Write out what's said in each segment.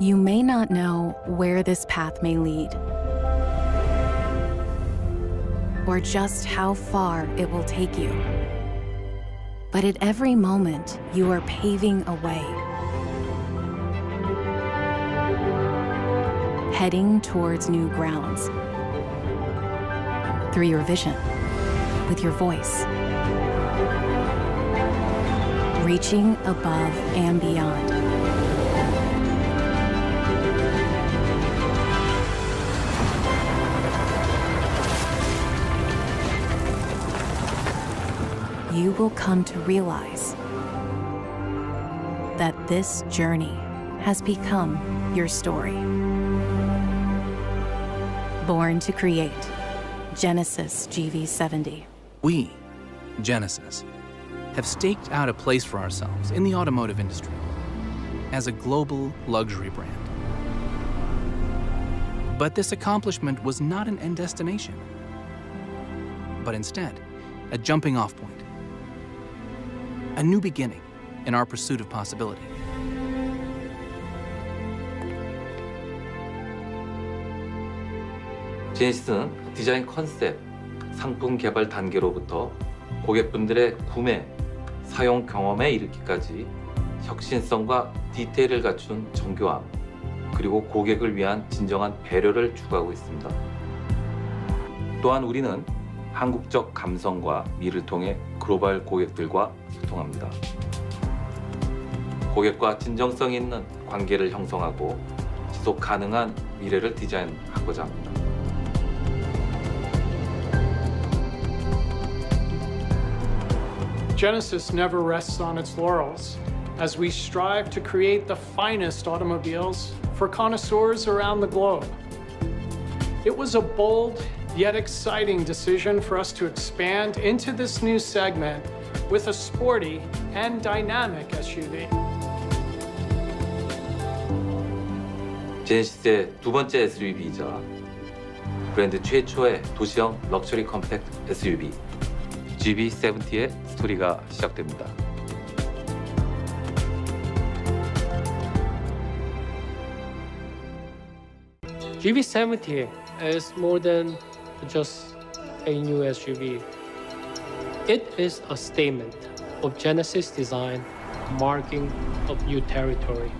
You may not know where this path may lead, or just how far it will take you. But at every moment, you are paving a way, heading towards new grounds through your vision, with your voice, reaching above and beyond. You will come to realize that this journey has become your story. Born to create, Genesis GV70. We, Genesis, have staked out a place for ourselves in the automotive industry as a global luxury brand. But this accomplishment was not an end destination, but instead a jumping off point. A new beginning in our pursuit of possibility. 제니시스는 디자인 컨셉, 상품 개발 단계로부터 고객분들의 구매, 사용 경험에 이르기까지 혁신성과 디테일을 갖춘 정교함, 그리고 고객을 위한 진정한 배려를 추구하고 있습니다. 또한 우리는 한국적 감성과 미를 통해 글로벌 고객들과 소통합니다. 고객과 진정성 있는 관계를 형성하고 지속 가능한 미래를 디자인하고자 합니다. Genesis never rests on its laurels as we strive to create the finest automobiles for connoisseurs around the globe. It was a bold yet exciting decision for us to expand into this new segment with a sporty and dynamic SUV. 제니시스의 두 번째 SUV이자 브랜드 최초의 도시형 럭셔리 컴팩트 SUV GV70의 스토리가 시작됩니다. GV70 is more than just a new SUV. It is a statement of Genesis design, marking of new territory.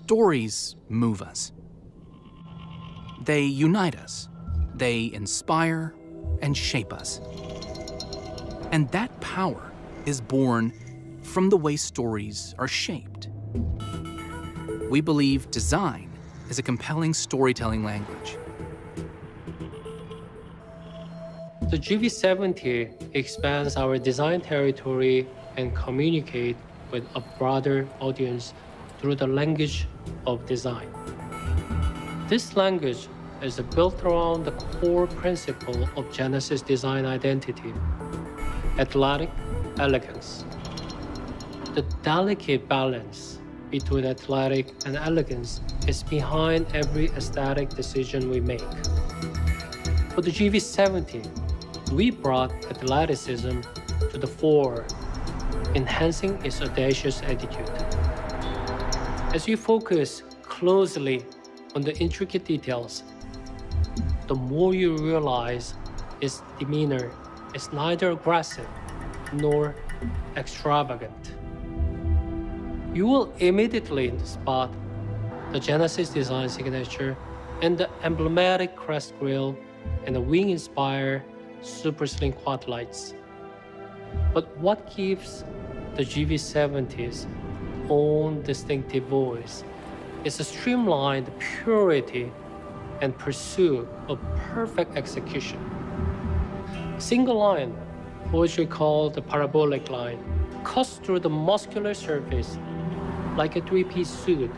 Stories move us. They unite us. They inspire and shape us. And that power is born from the way stories are shaped. We believe design is a compelling storytelling language. The GV70 expands our design territory and communicate with a broader audience through the language of design. This language is built around the core principle of Genesis design identity: athletic elegance. The delicate balance between athletic and elegance is behind every aesthetic decision we make. For the GV70, we brought athleticism to the fore, enhancing its audacious attitude. As you focus closely on the intricate details, the more you realize its demeanor is neither aggressive nor extravagant. You will immediately spot the Genesis design signature and the emblematic crest grille and the wing-inspired super slim quad lights. But what gives the GV70's own distinctive voice is a streamlined purity and pursuit of perfect execution. A single line, which we call the parabolic line, cuts through the muscular surface like a three-piece suit,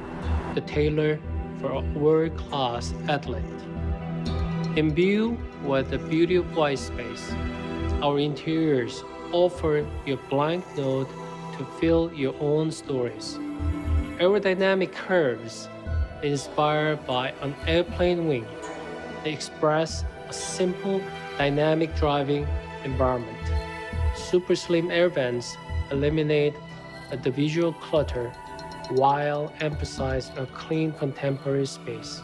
the tailor for a world-class athlete. Imbued with the beauty of white space, our interiors offer you a blank note to fill your own stories. Aerodynamic curves inspired by an airplane wing, they express a simple, dynamic driving environment. Super slim air vents eliminate the visual clutter while emphasizing a clean contemporary space.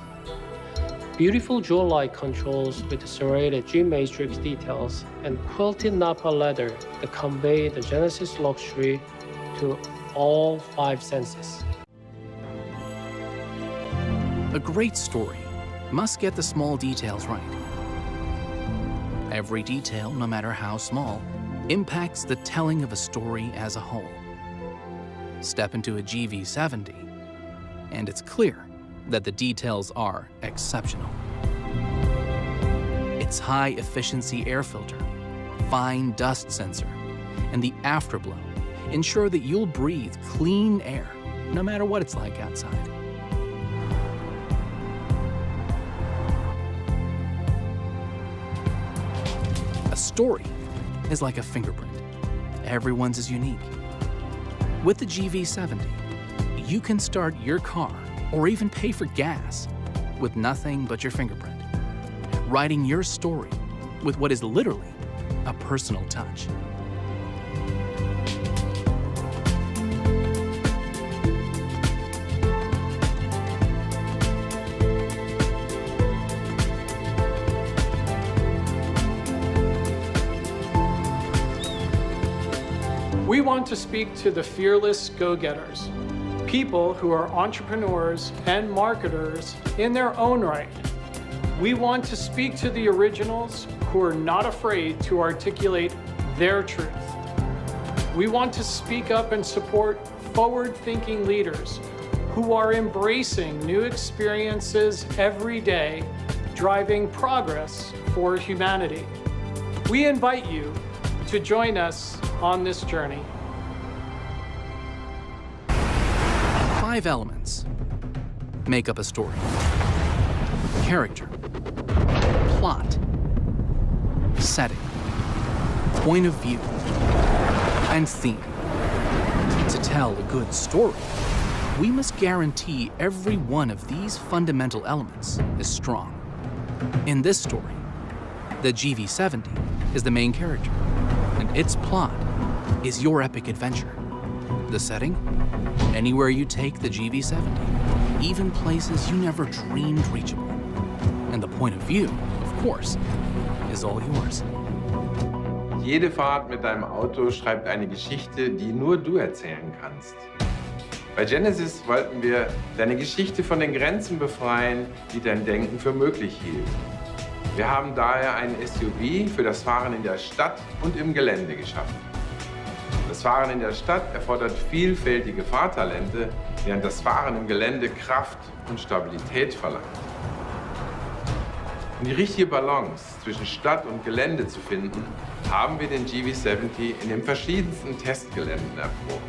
Beautiful jewel light controls with serrated G-matrix details and quilted Napa leather that convey the Genesis luxury to all 5 senses. A great story must get the small details right. Every detail, no matter how small, impacts the telling of a story as a whole. Step into a GV70, and it's clear that the details are exceptional. Its high-efficiency air filter, fine dust sensor, and the afterblow ensure that you'll breathe clean air no matter what it's like outside. A story is like a fingerprint. Everyone's is unique. With the GV70, you can start your car or even pay for gas with nothing but your fingerprint, writing your story with what is literally a personal touch. We want to speak to the fearless go-getters, people who are entrepreneurs and marketers in their own right. We want to speak to the originals who are not afraid to articulate their truth. We want to speak up and support forward-thinking leaders who are embracing new experiences every day, driving progress for humanity. We invite you to join us on this journey. 5 elements make up a story: character, plot, setting, point of view, and theme. To tell a good story, we must guarantee every one of these fundamental elements is strong. In this story, the GV70 is the main character, and its plot is your epic adventure. The setting? Anywhere you take the GV70, even places you never dreamed reachable. And the point of view, of course, is all yours. Jede Fahrt mit deinem Auto schreibt eine Geschichte, die nur du erzählen kannst. Bei Genesis wollten wir deine Geschichte von den Grenzen befreien, die dein Denken für möglich hielt. Wir haben daher ein SUV für das Fahren in der Stadt und im Gelände geschaffen. Das Fahren in der Stadt erfordert vielfältige Fahrtalente, während das Fahren im Gelände Kraft und Stabilität verlangt. Um die richtige Balance zwischen Stadt und Gelände zu finden, haben wir den GV70 in den verschiedensten Testgeländen erprobt.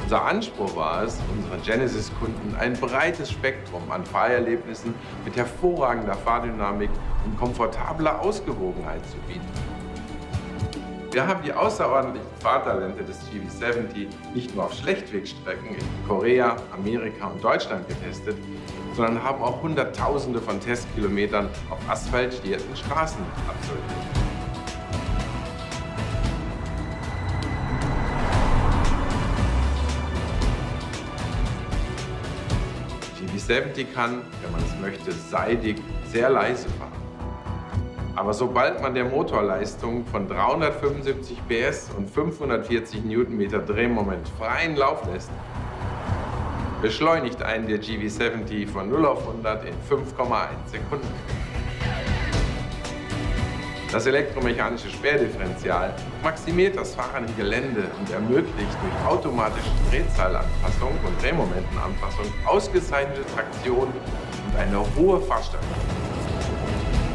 Unser Anspruch war es, unseren Genesis-Kunden ein breites Spektrum an Fahrerlebnissen mit hervorragender Fahrdynamik und komfortabler Ausgewogenheit zu bieten. Wir haben die außerordentlichen Fahrtalente des GV70 nicht nur auf Schlechtwegstrecken in Korea, Amerika und Deutschland getestet, sondern haben auch Hunderttausende von Testkilometern auf asphaltierten Straßen absolviert. GV70 kann, wenn man es möchte, seidig, sehr leise fahren. Aber sobald man der Motorleistung von 375 PS und 540 Newtonmeter Drehmoment freien Lauf lässt, beschleunigt einen der GV70 von 0 auf 100 in 5,1 Sekunden. Das elektromechanische Sperrdifferential maximiert das Fahren im Gelände und ermöglicht durch automatische Drehzahlanpassung und Drehmomentenanpassung ausgezeichnete Traktion und eine hohe Fahrstabilität.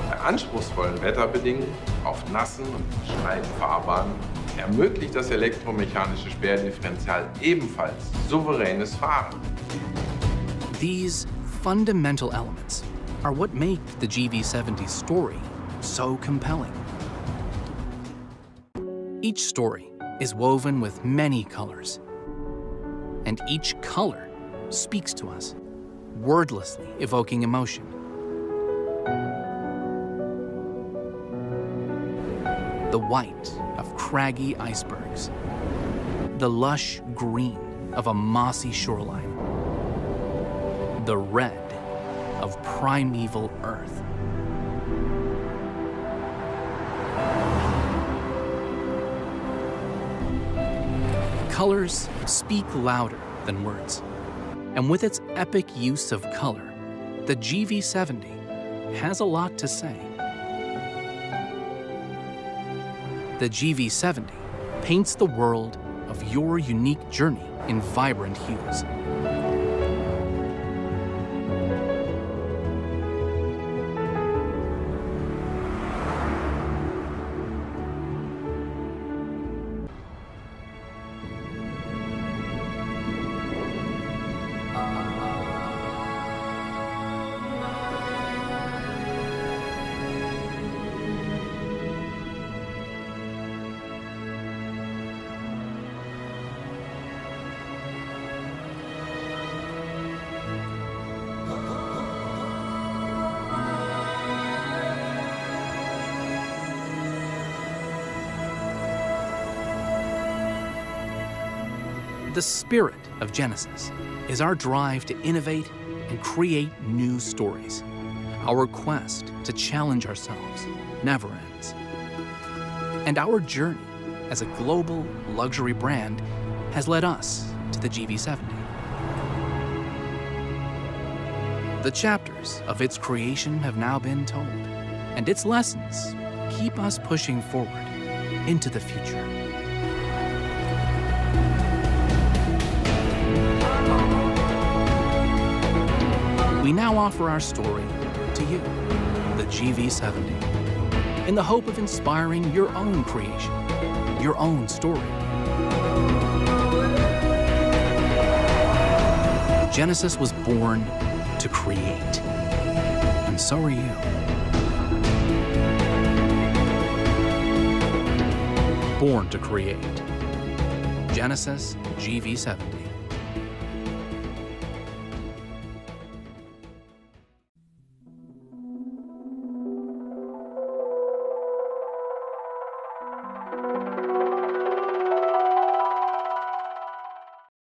Bei anspruchsvollen Wetterbedingungen, auf nassen und steilen Fahrbahnen, ermöglicht das elektromechanische Sperrdifferential ebenfalls souveränes Fahren. These fundamental elements are what make the GV70 story so compelling. Each story is woven with many colors, and each color speaks to us, wordlessly evoking emotion. The white of craggy icebergs, the lush green of a mossy shoreline, the red of primeval earth. Colors speak louder than words, and with its epic use of color, the GV70 has a lot to say. The GV70 paints the world of your unique journey in vibrant hues. The spirit of Genesis is our drive to innovate and create new stories. Our quest to challenge ourselves never ends. And our journey as a global luxury brand has led us to the GV70. The chapters of its creation have now been told, and its lessons keep us pushing forward into the future. We now offer our story to you, the GV70, in the hope of inspiring your own creation, your own story. Genesis was born to create, and so are you. Born to create. Genesis GV70.